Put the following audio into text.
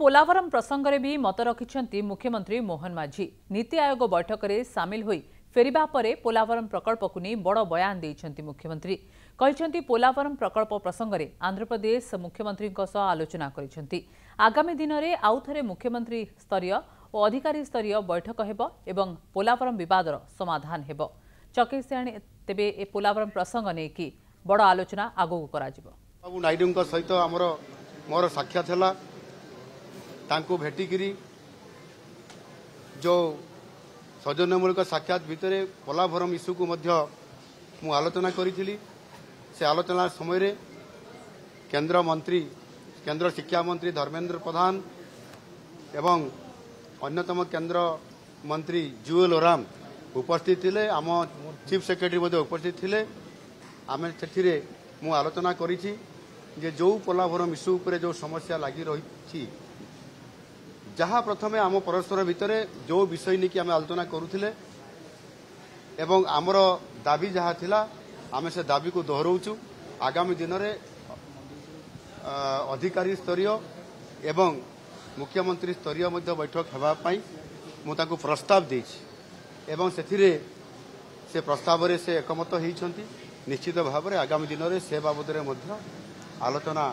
पोलावरम प्रसंग में भी मत रखिंट मुख्यमंत्री मोहन माझी। नीति आयोग बैठक में सामिल होई फेरिबा परे पोलावरम प्रकल्प को नहीं बड़ बयान देइछंती मुख्यमंत्री। कहते पोलावरम प्रकल्प प्रसंग में आंध्र प्रदेश मुख्यमंत्री आलोचना करिसेंती। आगामी दिन में आउ थे मुख्यमंत्री स्तरीय और अधिकारी स्तरीय बैठक हेबो एवं पोलावरम विवादर समाधान हेबो। चकेसियाणी तेबे ए पोलावरम प्रसंग ने कि बड़ आलोचना आगो कराजिबो। बाबू नायडू सहित आमर मोर साक्षात है तांको भेटिकी जो सौजन्यमूलक साक्षात भितर पोलावरम इश्यू को मु आलोचना करी से आलोचना समय केंद्र शिक्षा मंत्री धर्मेंद्र प्रधान एवं अन्यतम केंद्र मंत्री जुएल ओराम उपस्थित थिले। आम चीफ सेक्रेटरी उपस्थित थिले। आमे सेठिरे मु आलोचना करी जे जो पोलावरम इश्यू उपरे जो समस्या लगी रही जहाँ प्रथमे आम परस्पर भितर जो विषय नहीं कि आम आलोचना करुले एवं आमर दाबी जहाँ थिला आमे से दाबी को दोहराऊँ। आगामी दिन में अधिकारी स्तरीय एवं मुख्यमंत्री स्तरीय बैठक होगापाई मुझे प्रस्ताव देछि एवं से प्रस्ताव से एकमत होती निश्चित भाव में आगामी दिन में से बाबद आलोचना